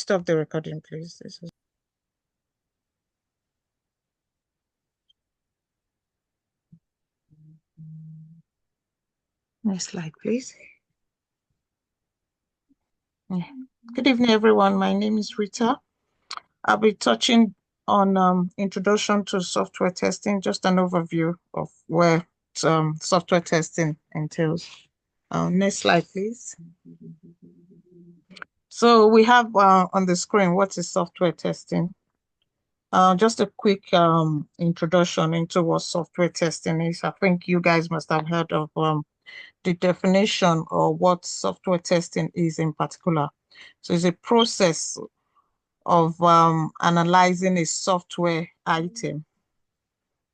stop the recording, please? Next slide, please. Good evening, everyone. My name is Rita. I'll be touching on introduction to software testing, just an overview of where software testing entails. Next slide, please. So we have on the screen, what is software testing? Just a quick introduction into what software testing is. I think you guys must have heard of the definition or what software testing is in particular. So it's a process of analyzing a software item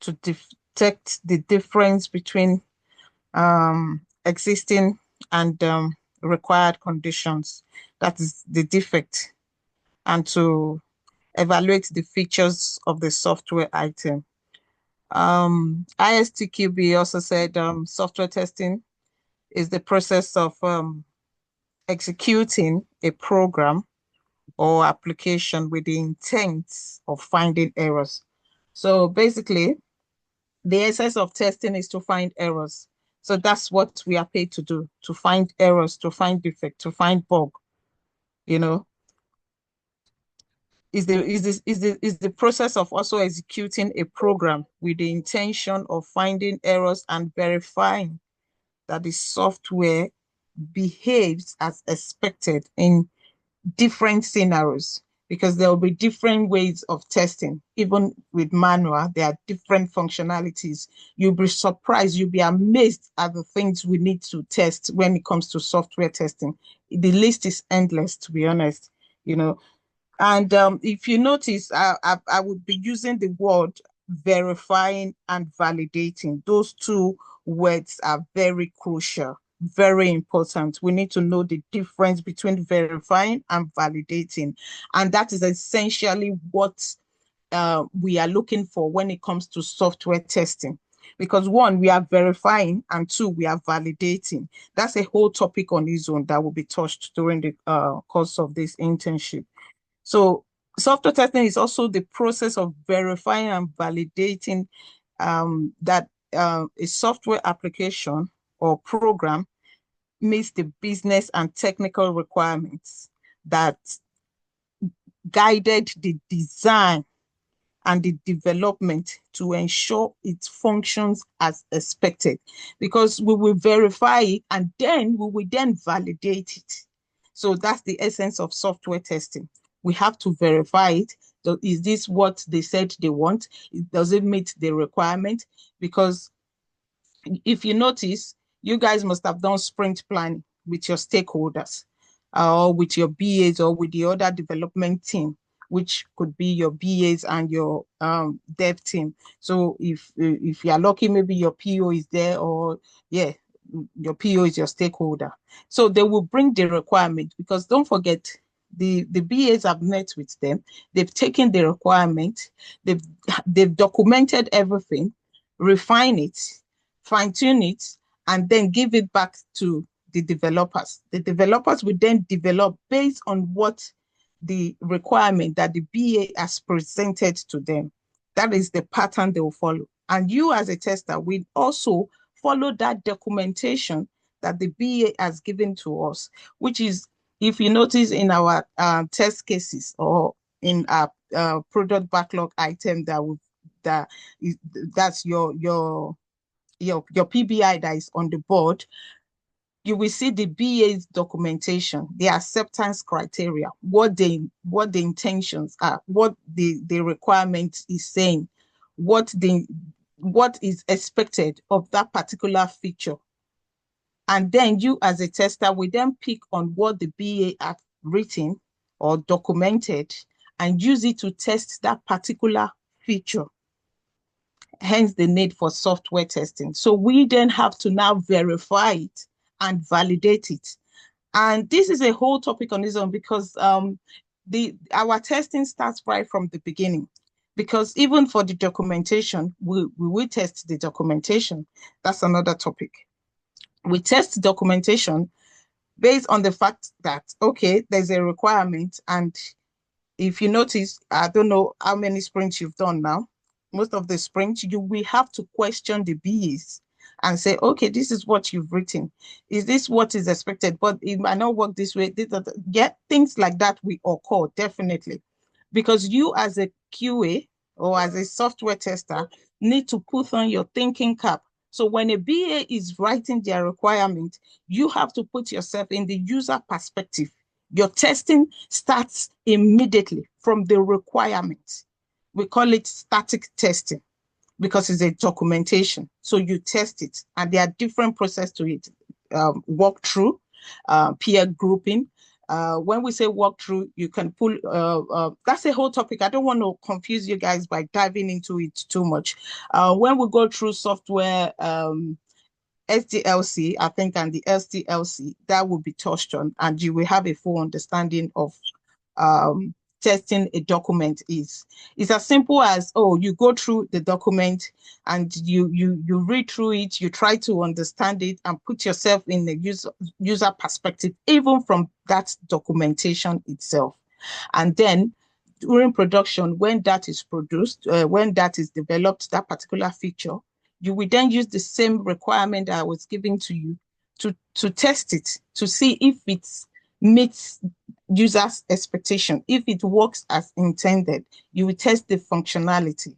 to detect the difference between existing and required conditions, that is the defect, and to evaluate the features of the software item. 𝐂𝐎𝐍𝐄𝐓 also said software testing is the process of executing a program or application with the intent of finding errors. So basically, the essence of testing is to find errors. So that's what we are paid to do, to find errors, to find defect, to find bug, you know. Is the process of also executing a program with the intention of finding errors and verifying that the software behaves as expected in different scenarios, because there will be different ways of testing. Even with manual, there are different functionalities. You'll be surprised, you'll be amazed at the things we need to test when it comes to software testing. The list is endless, to be honest, you know. And if you notice, I would be using the word verifying and validating. Those two words are very crucial, very important. We need to know the difference between verifying and validating. And that is essentially what we are looking for when it comes to software testing. Because one, we are verifying, and two, we are validating. That's a whole topic on its own that will be touched during the course of this internship. So software testing is also the process of verifying and validating that a software application or program meets the business and technical requirements that guided the design and the development to ensure it functions as expected. Because we will verify it and then we will then validate it. So that's the essence of software testing. We have to verify it. So is this what they said they want? Does it meet the requirement? Because if you notice, you guys must have done sprint planning with your stakeholders or with your BAs or with the other development team, which could be your BAs and your dev team. So if you are lucky, maybe your PO is there, or yeah, your PO is your stakeholder. So they will bring the requirement, because don't forget, the BAs have met with them, they've taken the requirement, they've documented everything, refine it, fine-tune it, and then give it back to the developers. The developers will then develop based on what the requirement that the BA has presented to them. That is the pattern they will follow. And you as a tester will also follow that documentation that the BA has given to us, which is, if you notice in our test cases or in our product backlog item, that's your PBI that is on the board, you will see the BA's documentation, the acceptance criteria, what the intentions are, what the requirement is saying, what is expected of that particular feature. And then you as a tester will then pick on what the BA have written or documented and use it to test that particular feature. Hence the need for software testing. So we then have to now verify it and validate it. And this is a whole topic on its own, because our testing starts right from the beginning. Because even for the documentation, we will test the documentation. That's another topic. We test documentation based on the fact that, okay, there's a requirement and if you notice, I don't know how many sprints you've done now. Most of the sprints, you will have to question the BAs and say, okay, this is what you've written. Is this what is expected? But it might not work this way. Yeah, things like that will occur, definitely. Because you as a QA or as a software tester need to put on your thinking cap. So when a BA is writing their requirement, you have to put yourself in the user perspective. Your testing starts immediately from the requirement. We call it static testing because it's a documentation. So you test it, and there are different processes to it. Walkthrough, peer grouping. When we say walkthrough, you can pull, that's a whole topic. I don't want to confuse you guys by diving into it too much. When we go through software, SDLC, I think, and the SDLC, that will be touched on, and you will have a full understanding of testing a document is. It's as simple as, oh, you go through the document and you read through it, you try to understand it and put yourself in the user perspective, even from that documentation itself. And then during production, when that is produced, when that is developed, that particular feature, you will then use the same requirement that I was giving to you to test it, to see if it meets users' expectation. If it works as intended, you will test the functionality.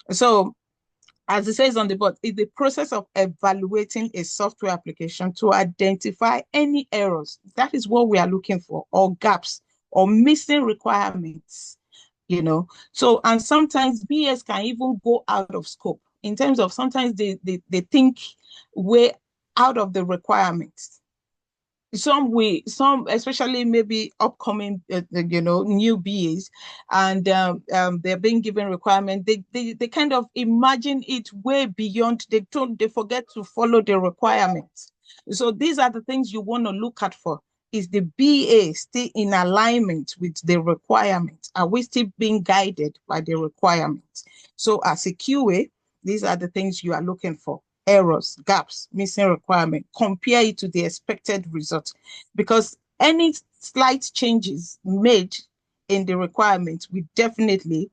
So, as it says on the board, it's the process of evaluating a software application to identify any errors. That is what we are looking for, or gaps, or missing requirements, you know. So, and sometimes BS can even go out of scope in terms of sometimes they think way out of the requirements. Some especially maybe upcoming new BAs, and they're being given requirement, they kind of imagine it way beyond. They forget to follow the requirements. So these are the things you want to look at for. Is the BA still in alignment with the requirement? Are we still being guided by the requirement? So as a QA, these are the things you are looking for: errors, gaps, missing requirement. Compare it to the expected result, because any slight changes made in the requirement will definitely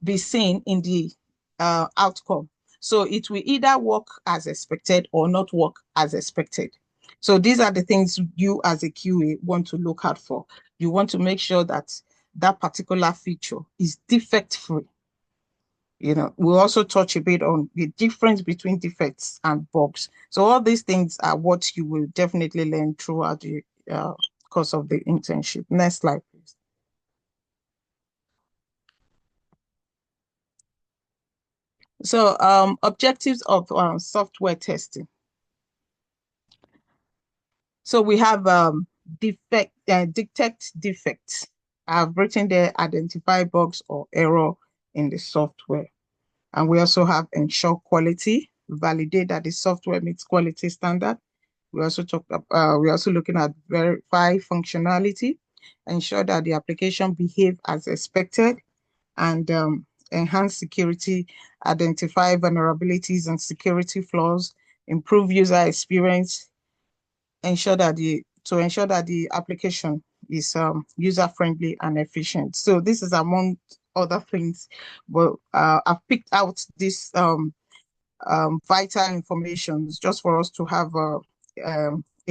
be seen in the outcome. So it will either work as expected or not work as expected. So these are the things you as a QA want to look out for. You want to make sure that that particular feature is defect-free. You know, we'll also touch a bit on the difference between defects and bugs. So all these things are what you will definitely learn throughout the course of the internship. Next slide, please. So objectives of software testing. So we have detect defects. I've written there, identify bugs or error in the software. And we also have ensure quality, validate that the software meets quality standard. We also we're also looking at verify functionality, ensure that the application behave as expected, and enhance security, identify vulnerabilities and security flaws, improve user experience, ensure that the application is user-friendly and efficient. So this is among other things, but I've picked out this vital information just for us to have a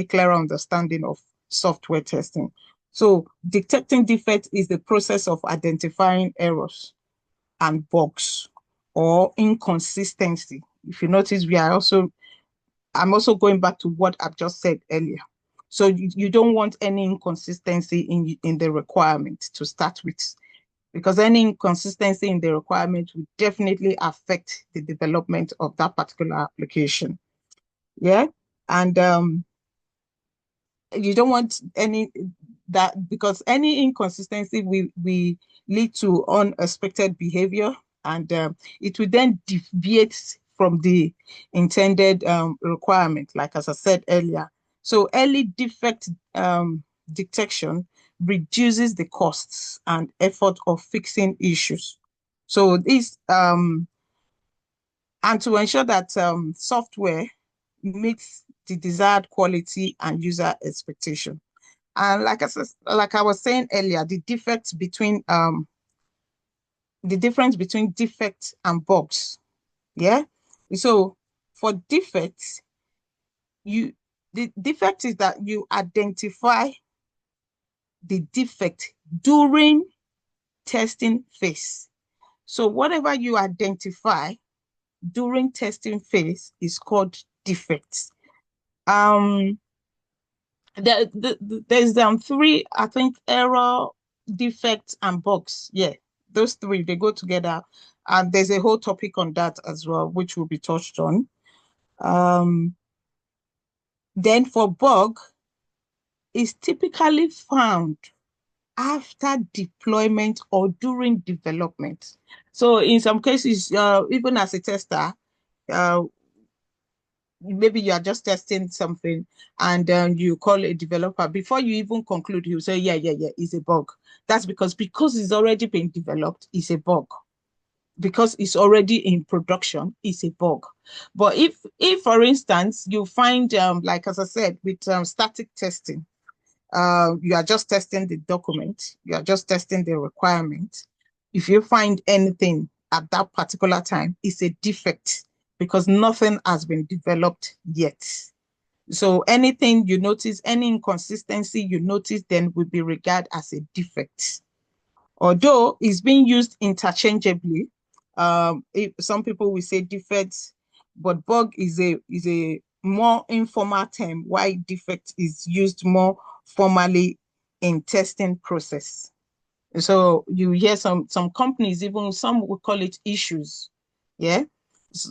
clearer understanding of software testing. So detecting defects is the process of identifying errors and bugs or inconsistency. If you notice, I'm also going back to what I've just said earlier. So you don't want any inconsistency in the requirement to start with, because any inconsistency in the requirement will definitely affect the development of that particular application. Yeah. And you don't want because any inconsistency will lead to unexpected behavior, and it will then deviate from the intended requirement, like as I said earlier. So early defect detection reduces the costs and effort of fixing issues. So this and to ensure that software meets the desired quality and user expectation. And like I was saying earlier, the difference between defects and bugs. Yeah. So for defects, the defect is that you identify the defect during testing phase. So whatever you identify during testing phase is called defects. Um, there's three, I think, error, defects, and bugs. Yeah, those three they go together, and there's a whole topic on that as well, which will be touched on. Um, then for bug, is typically found after deployment or during development. So in some cases, even as a tester, uh, maybe you are just testing something and you call a developer before you even conclude, you say, yeah, it's a bug. That's because it's already been developed, it's a bug. Because it's already in production, it's a bug. But if for instance, you find, like as I said, with static testing, you are just testing the document, you are just testing the requirement. If you find anything at that particular time, it's a defect because nothing has been developed yet. So anything you notice, any inconsistency you notice, then will be regarded as a defect. Although it's being used interchangeably, some people will say defects, but bug is a more informal term, while defect is used more formally in testing process. So you hear some companies, even some will call it issues. Yeah.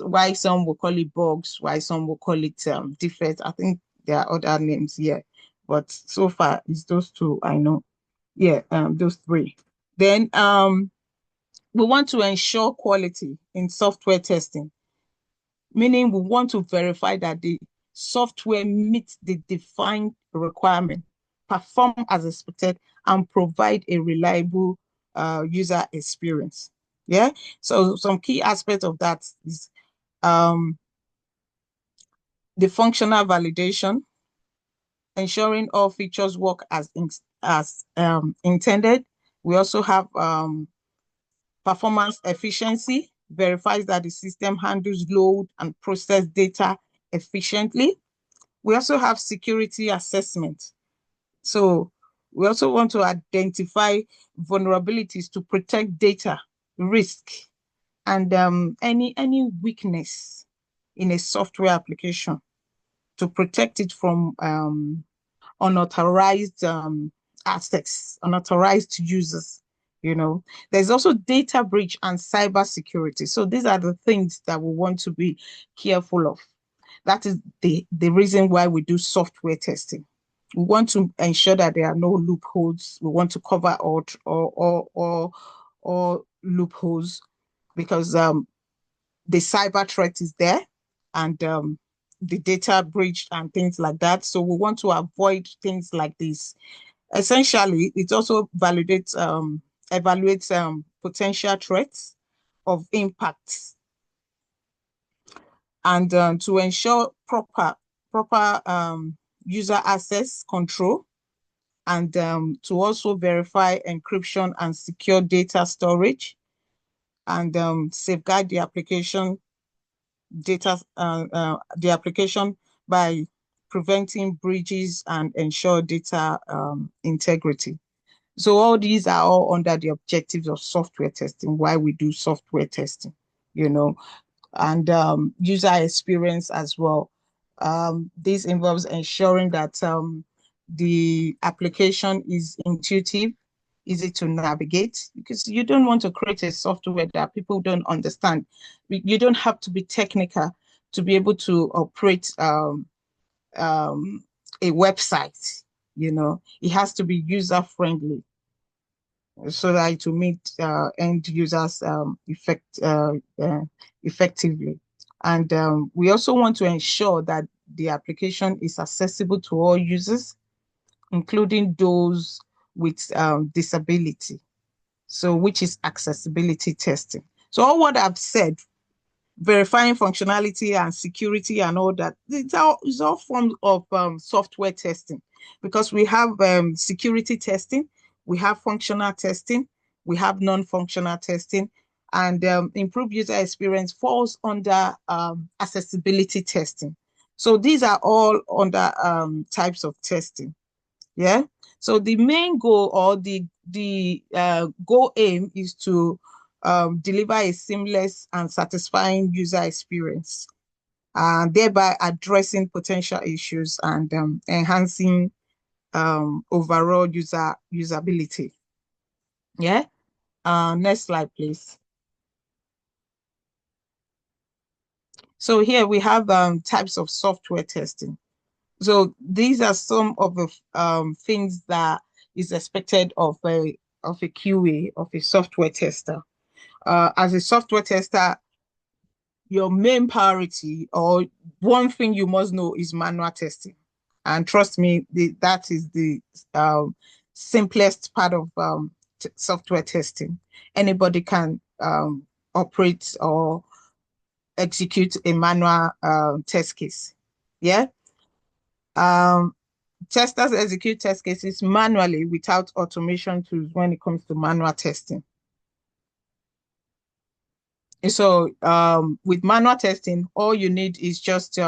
Why some will call it bugs, why some will call it defects. I think there are other names here, but so far it's those two I know. Yeah, those three. Then we want to ensure quality in software testing, meaning we want to verify that the software meets the defined requirement, perform as expected, and provide a reliable user experience. Yeah. So some key aspects of that is um, the functional validation, ensuring all features work as intended. We also have performance efficiency, verifies that the system handles load and process data efficiently. We also have security assessment. So we also want to identify vulnerabilities to protect data, risk, and any weakness in a software application to protect it from unauthorized access, unauthorized users. You know, there's also data breach and cyber security. So these are the things that we want to be careful of. That is the reason why we do software testing. We want to ensure that there are no loopholes. We want to cover all loopholes because the cyber threat is there and the data breach and things like that. So we want to avoid things like this. Essentially, it also evaluates potential threats of impacts and to ensure proper user access control and to also verify encryption and secure data storage and safeguard the application by preventing breaches and ensure data integrity. So all these are all under the objectives of software testing, why we do software testing, you know, and user experience as well. This involves ensuring that the application is intuitive, easy to navigate, because you don't want to create a software that people don't understand. You don't have to be technical to be able to operate a website. You know, it has to be user friendly so that to meet end users effectively. And we also want to ensure that the application is accessible to all users, including those with disability. So which is accessibility testing. So all what I've said verifying functionality and security and all that. It's all forms of software testing, because we have security testing, we have functional testing, we have non-functional testing, and improved user experience falls under accessibility testing. So these are all under types of testing. Yeah. So the main goal, or the goal aim, is to deliver a seamless and satisfying user experience, and thereby addressing potential issues and enhancing overall usability. Yeah. Next slide, please. So here we have types of software testing. So these are some of the things that is expected of a QA, of a software tester. As a software tester, your main priority, or one thing you must know, is manual testing. And trust me, that is the simplest part of software testing. Anybody can operate or execute a manual test case. Yeah. Um, Testers execute test cases manually without automation tools when it comes to manual testing. So with manual testing, all you need is just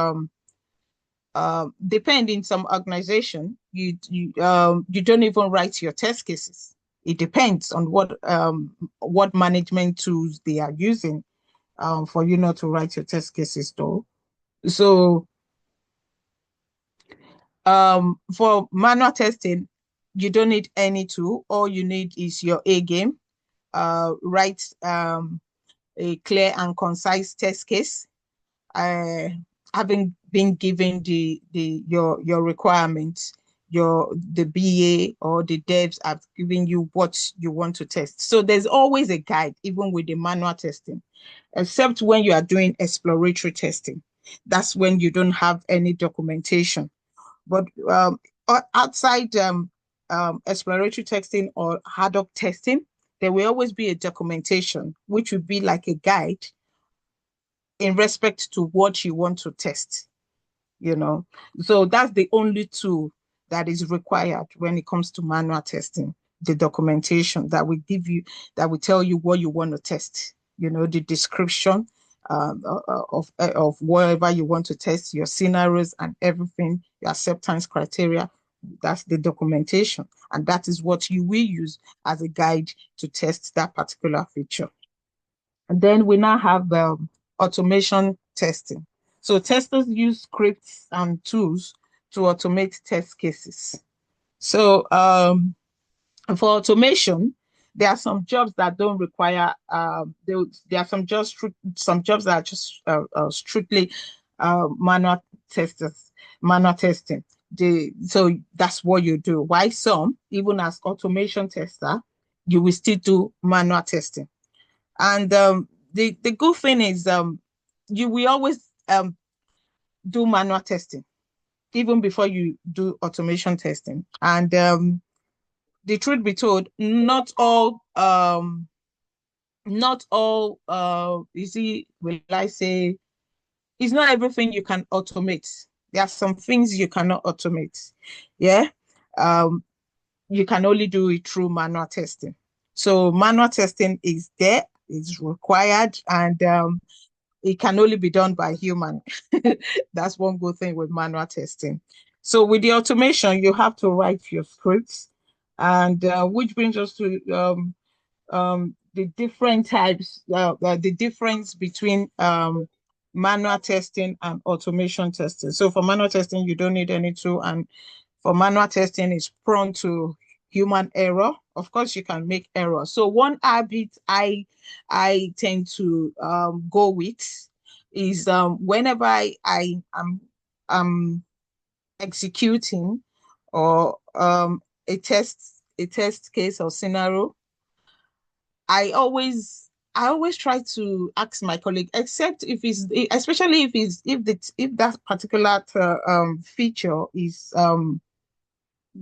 depending some organization, you don't even write your test cases. It depends on what management tools they are using for you not to write your test cases though. So for manual testing, you don't need any tool. All you need is your A game. Write a clear and concise test case, having been given your requirements. The BA or the devs have given you what you want to test. So there's always a guide, even with the manual testing, except when you are doing exploratory testing. That's when you don't have any documentation. But outside exploratory testing or ad hoc testing, there will always be a documentation, which would be like a guide in respect to what you want to test, you know. So that's the only tool that is required when it comes to manual testing, the documentation that will give you, that will tell you what you want to test, you know, the description of whatever you want to test, your scenarios and everything, your acceptance criteria. That's the documentation, and that is what you will use as a guide to test that particular feature. And then we now have automation testing. So testers use scripts and tools to automate test cases. So for automation, there are some jobs that don't require. There are some jobs that are just strictly manual testers, manual testing. So that's what you do. Why some, even as automation tester, you will still do manual testing. And the good thing is you will always do manual testing even before you do automation testing. And the truth be told, not all will I say, it's not everything you can automate. There are some things you cannot automate. Yeah. You can only do it through manual testing. So manual testing is there, is required, and it can only be done by human. That's one good thing with manual testing. So with the automation, you have to write your scripts, and which brings us to the different types, the difference between manual testing and automation testing. So for manual testing, you don't need any tool, and for manual testing, it's prone to human error. Of course, you can make errors. So one habit I tend to go with is whenever I'm executing or a test case or scenario, I always try to ask my colleague, except if it's, especially if that particular feature is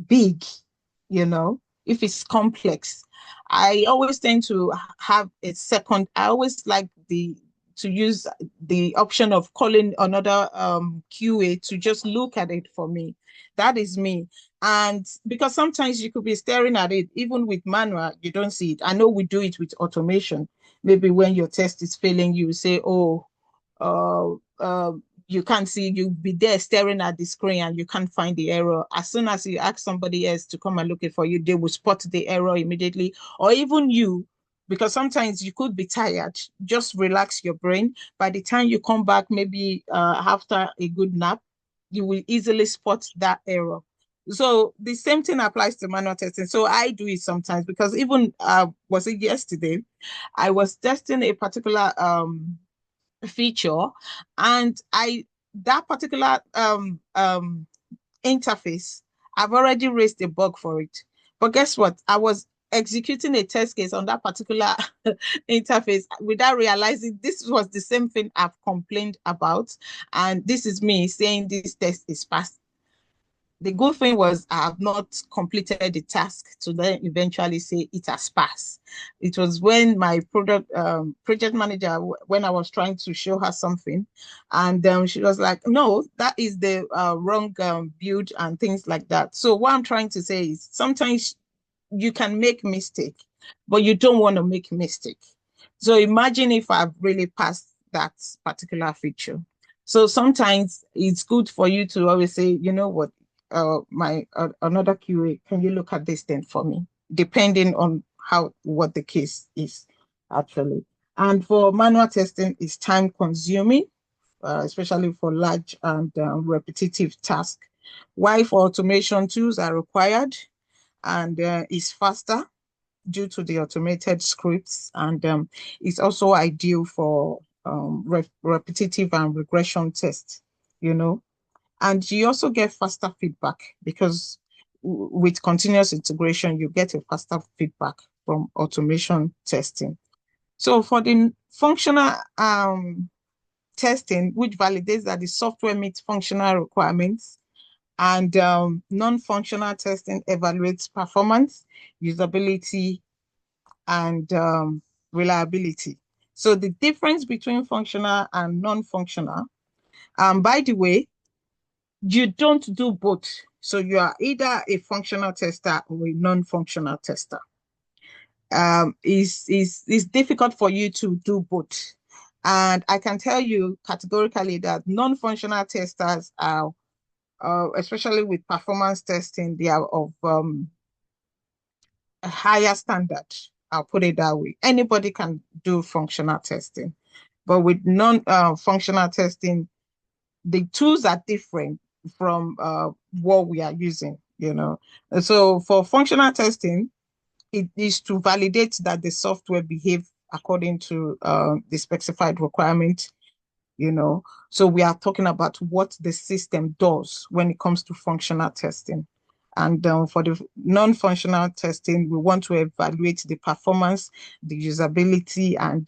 big, you know, if it's complex, I always tend to have a second. I always like to use the option of calling another QA to just look at it for me. That is me. And because sometimes you could be staring at it, even with manual, you don't see it. I know we do it with automation. Maybe when your test is failing, you say, oh, uh, uh, you can't see, you be there staring at the screen and you can't find the error. As soon as you ask somebody else to come and look it for you, they will spot the error immediately. Or even you, because sometimes you could be tired, just relax your brain. By the time you come back, maybe after a good nap, you will easily spot that error. So the same thing applies to manual testing. So I do it sometimes because even was it yesterday, I was testing a particular feature, and I that particular interface, I've already raised a bug for it. But guess what? I was executing a test case on that particular interface without realizing this was the same thing I've complained about. And this is me saying this test is passed. The good thing was I have not completed the task to then eventually say it has passed. It was when my project manager, when I was trying to show her something, and she was like, no, that is the wrong build and things like that. So what I'm trying to say is sometimes you can make mistake, but you don't want to make mistake. So imagine if I've really passed that particular feature. So sometimes it's good for you to always say, you know what, my another QA, can you look at this then for me? Depending on what the case is actually. And for manual testing, it's time consuming, especially for large and repetitive tasks. While for automation, tools are required and is faster due to the automated scripts, and it's also ideal for repetitive and regression tests, you know. And you also get faster feedback because with continuous integration, you get a faster feedback from automation testing. So for the functional testing, which validates that the software meets functional requirements, and non-functional testing evaluates performance, usability, and reliability. So the difference between functional and non-functional, by the way, you don't do both. So you are either a functional tester or a non-functional tester. It's difficult for you to do both. And I can tell you categorically that non-functional testers are, especially with performance testing, they are of a higher standard. I'll put it that way. Anybody can do functional testing, but with non-functional testing, the tools are different from what we are using, you know. So for functional testing, it is to validate that the software behaves according to the specified requirement, you know. So we are talking about what the system does when it comes to functional testing. And for the non-functional testing, we want to evaluate the performance, the usability, and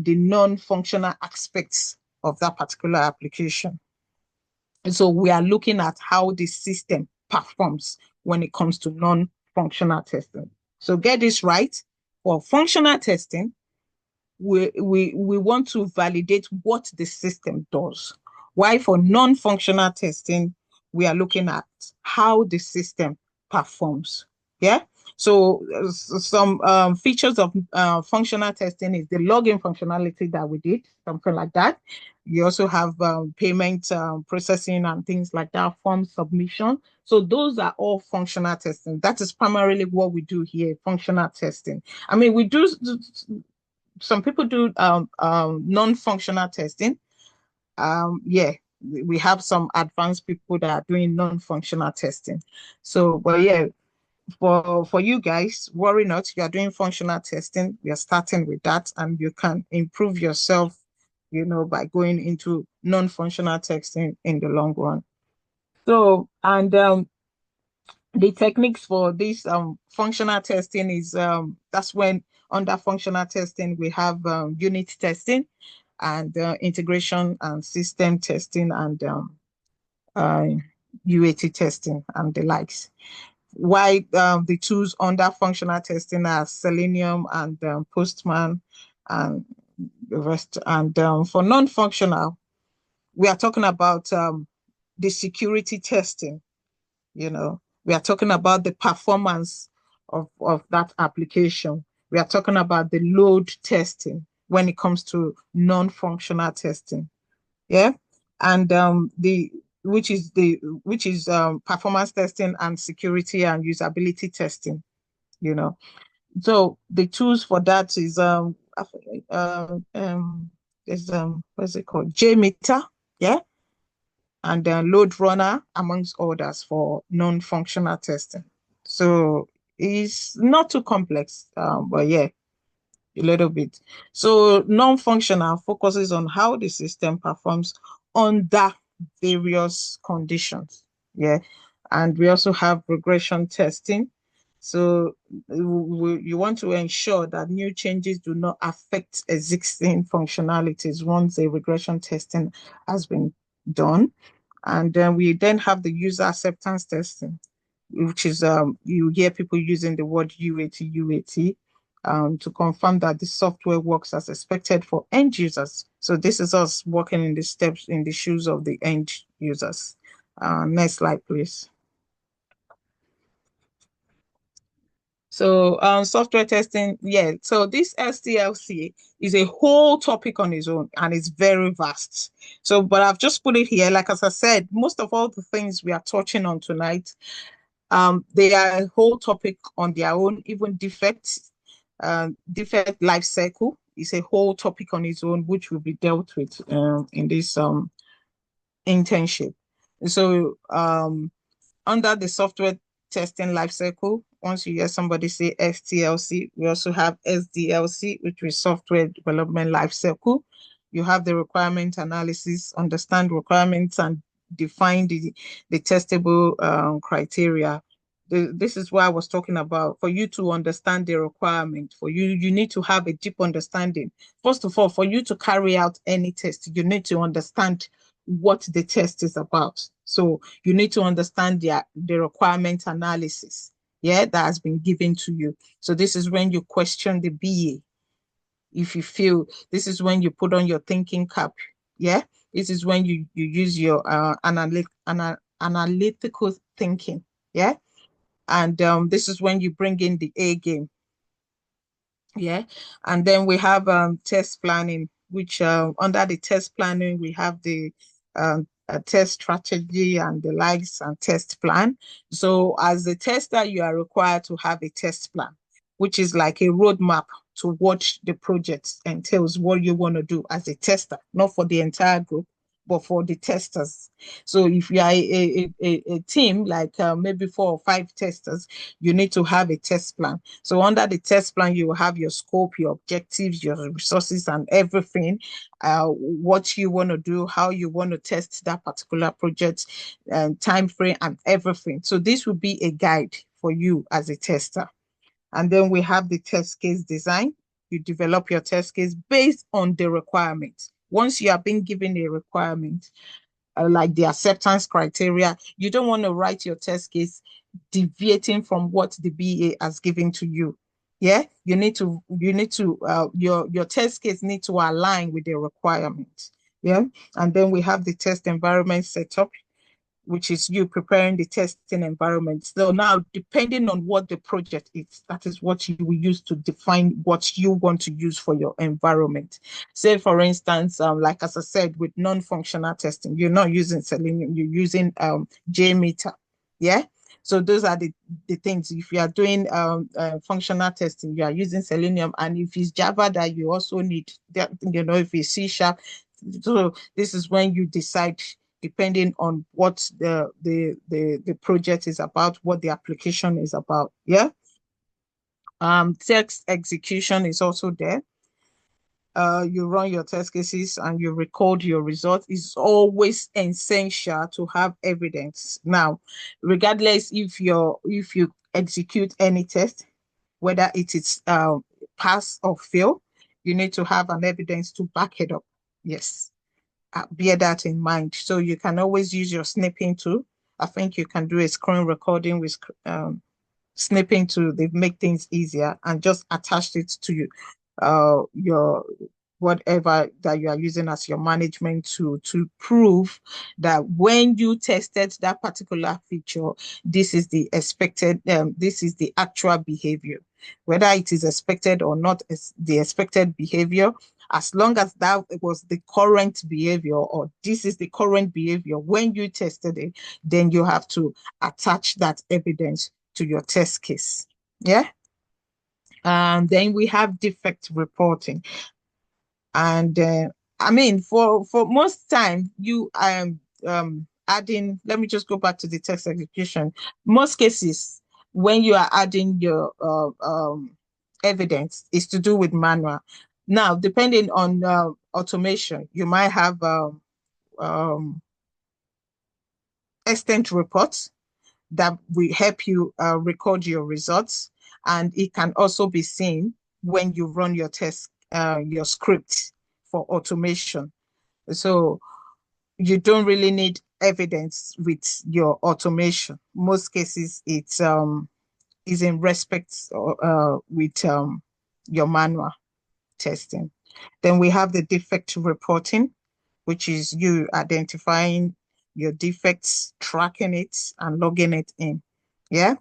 the non-functional aspects of that particular application. And so we are looking at how the system performs when it comes to non-functional testing. So get this right. For functional testing, we want to validate what the system does. While for non-functional testing, we are looking at how the system performs. Yeah. So some features of functional testing is the login functionality that we did, something like that. You also have payment processing and things like that, form submission. So those are all functional testing. That is primarily what we do here, functional testing. I mean, we do, some people do non-functional testing. Yeah, we have some advanced people that are doing non-functional testing. So, but yeah, for you guys, worry not, you are doing functional testing. We are starting with that, and you can improve yourself, you know, by going into non-functional testing in the long run. So, and the techniques for this functional testing is that's when under functional testing we have unit testing and integration and system testing and UAT testing and the likes. Why the tools under functional testing are Selenium and Postman and the rest. And for non-functional, we are talking about the security testing. We are talking about the performance of that application. We are talking about the load testing when it comes to non-functional testing. Yeah. And the which is performance testing and security and usability testing, you know. So the tools for that is there's what's it called? JMeter, yeah, and load runner, amongst others, for non-functional testing. So it's not too complex, but yeah, a little bit. So non-functional focuses on how the system performs under various conditions. Yeah. And we also have regression testing. So you want to ensure that new changes do not affect existing functionalities once a regression testing has been done. And then we then have the user acceptance testing, which is you hear people using the word UAT, to confirm that the software works as expected for end users. So this is us walking in the steps in the shoes of the end users. Next slide, please. So software testing, yeah. So this SDLC is a whole topic on its own, and it's very vast. So, but I've just put it here. Like as I said, most of all the things we are touching on tonight, they are a whole topic on their own. Even defects, defect life cycle is a whole topic on its own, which will be dealt with in this internship. So under the software testing lifecycle, once you hear somebody say STLC, we also have SDLC, which is software development lifecycle. You have the requirement analysis, understand requirements and define the testable criteria. This is what I was talking about. For you to understand the requirement, you need to have a deep understanding. First of all, for you to carry out any test, you need to understand what the test is about. So you need to understand the requirement analysis, yeah, that has been given to you. So this is when you question the BA. If you feel, this is when you put on your thinking cap, yeah. This is when you use your analytical thinking, yeah. And this is when you bring in the A game, yeah. And then we have test planning, which under the test planning we have the test strategy and the likes and test plan. So as a tester, you are required to have a test plan, which is like a roadmap to what the project entails, what you want to do as a tester, not for the entire group, but for the testers. So if you are a team, like maybe 4 or 5 testers, you need to have a test plan. So under the test plan, you will have your scope, your objectives, your resources, and everything, what you want to do, how you want to test that particular project, time frame, and everything. So this will be a guide for you as a tester. And then we have the test case design. You develop your test case based on the requirements. Once you are being given a requirement, like the acceptance criteria, you don't want to write your test case deviating from what the BA has given to you. Yeah, you need to your test case need to align with the requirements. Yeah, and then we have the test environment setup, which is you preparing the testing environment. So now, depending on what the project is, that is what you will use to define what you want to use for your environment. Say, for instance, like as I said, with non-functional testing, you're not using Selenium, you're using JMeter. Yeah. So those are the things. If you are doing functional testing, you are using Selenium. And if it's Java that you also need, that, if it's C#. So this is when you decide, depending on what the project is about, what the application is about. Yeah. Text execution is also there. You run your test cases and you record your results. It's always essential to have evidence. Now, regardless if you execute any test, whether it is pass or fail, you need to have an evidence to back it up. Yes. Bear that in mind. So you can always use your snipping tool. I think you can do a screen recording with snipping tool. They make things easier, and just attach it to you your whatever that you are using as your management tool to prove that when you tested that particular feature, this is the expected, this is the actual behavior. Whether it is expected or not, is the expected behavior, as long as that was the current behavior or this is the current behavior when you tested it, then you have to attach that evidence to your test case. Yeah. Then we have defect reporting. And I mean, for most time, you adding. Let me just go back to the text execution. Most cases, when you are adding your evidence, is to do with manual. Now, depending on automation, you might have um, extent reports that will help you record your results, and it can also be seen when you run your test, your script for automation. So you don't really need evidence with your automation. Most cases, it's is in respect with your manual testing. Then we have the defect reporting, which is you identifying your defects, tracking it, and logging it in. Yeah.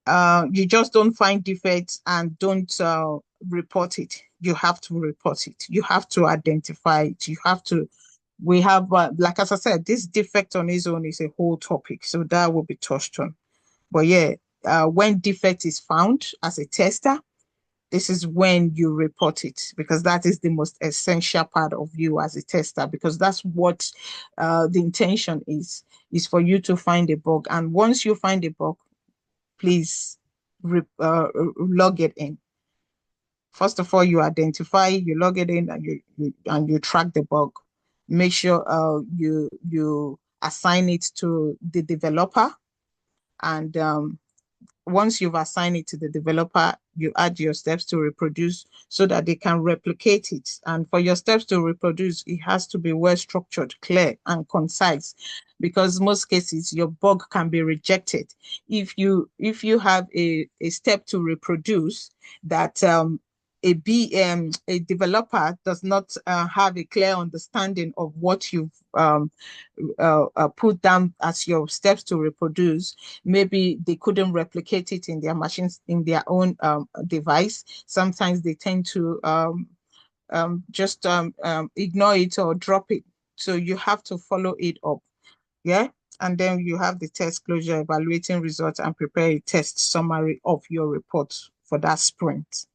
You just don't find defects and don't report it. You have to report it. You have to identify it. You have to. We have, like as I said, this defect on its own is a whole topic, so that will be touched on. But yeah, when defect is found as a tester, this is when you report it, because that is the most essential part of you as a tester, because that's what the intention is for you to find a bug. And once you find a bug, please log it in. First of all, you identify, you log it in, and you track the bug. Make sure you assign it to the developer, and once you've assigned it to the developer, you add your steps to reproduce so that they can replicate it. And for your steps to reproduce, it has to be well structured, clear, and concise, because most cases your bug can be rejected. If you have a step to reproduce that a developer does not have a clear understanding of what you've put down as your steps to reproduce, maybe they couldn't replicate it in their machines, in their own device. Sometimes they tend to just ignore it or drop it. So you have to follow it up. Yeah. And then you have the test closure, evaluating results, and prepare a test summary of your report for that sprint.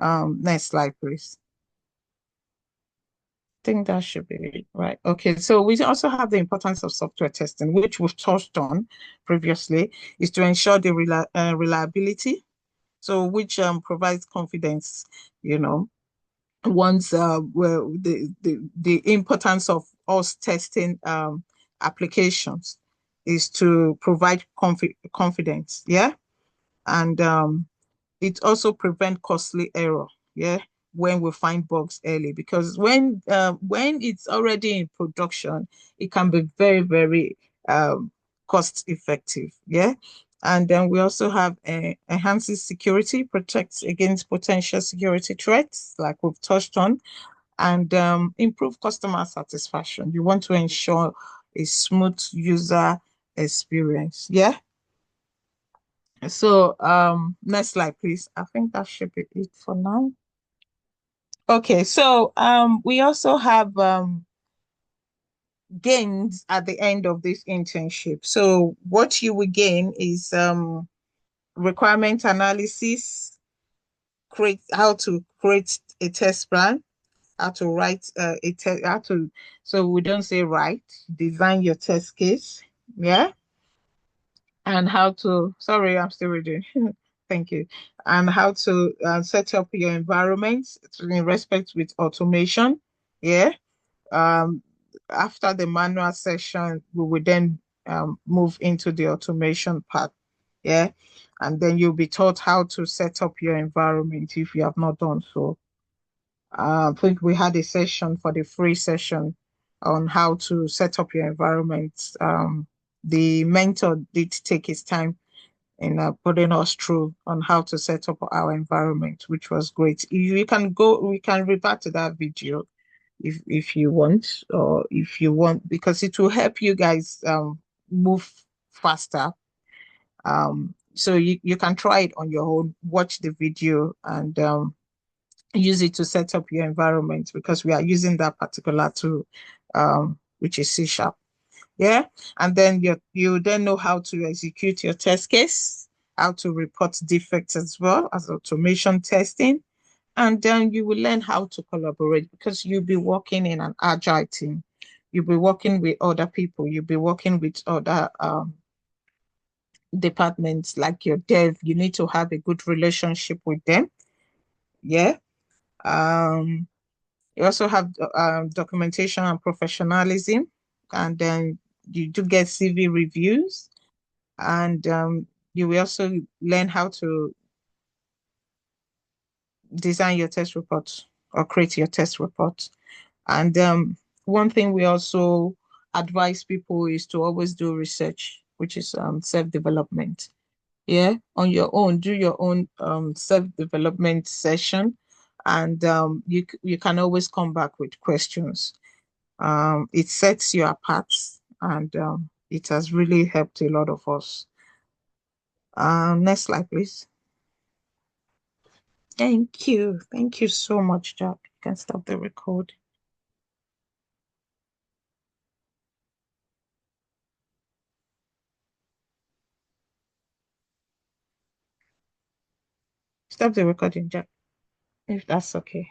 Next slide, please. I think that should be it, right? Okay, so we also have the importance of software testing, which we've touched on previously, is to ensure the reliability, so which provides confidence, you know, once well, the importance of us testing applications is to provide confidence, yeah, and it also prevent costly error, yeah, when we find bugs early, because when it's already in production, it can be very, very cost effective, yeah. And then we also have enhances security, protects against potential security threats, like we've touched on, and improve customer satisfaction. You want to ensure a smooth user experience, yeah. So next slide, please. I think that should be it for now. Okay, so we also have gains at the end of this internship. So what you will gain is requirement analysis, create how to create a test plan, how to write a test, how to, so we don't say write, design your test case, yeah, and how to, sorry, I'm still reading. Thank you. And how to set up your environment in respect with automation. Yeah. Um, After the manual session, we will then move into the automation part. Yeah. And then you'll be taught how to set up your environment if you have not done so. I think we had a session for the free session on how to set up your environment. The mentor did take his time in putting us through on how to set up our environment, which was great. You can go, we can revert to that video if you want, or if you want, because it will help you guys move faster. So you can try it on your own, watch the video, and use it to set up your environment, because we are using that particular tool, which is C#. Yeah. And then you then know how to execute your test case, how to report defects as well as automation testing. And then you will learn how to collaborate, because you'll be working in an agile team. You'll be working with other people. You'll be working with other departments like your dev. You need to have a good relationship with them. Yeah. Um, you also have documentation and professionalism. And then you do get CV reviews. And you will also learn how to design your test report or create your test report. And one thing we also advise people is to always do research, which is self-development. Yeah, on your own, do your own self-development session, and you can always come back with questions. It sets you apart, and it has really helped a lot of us. Next slide, please. Thank you. Thank you so much, Jack. You can stop the record. Stop the recording, Jack, if that's okay.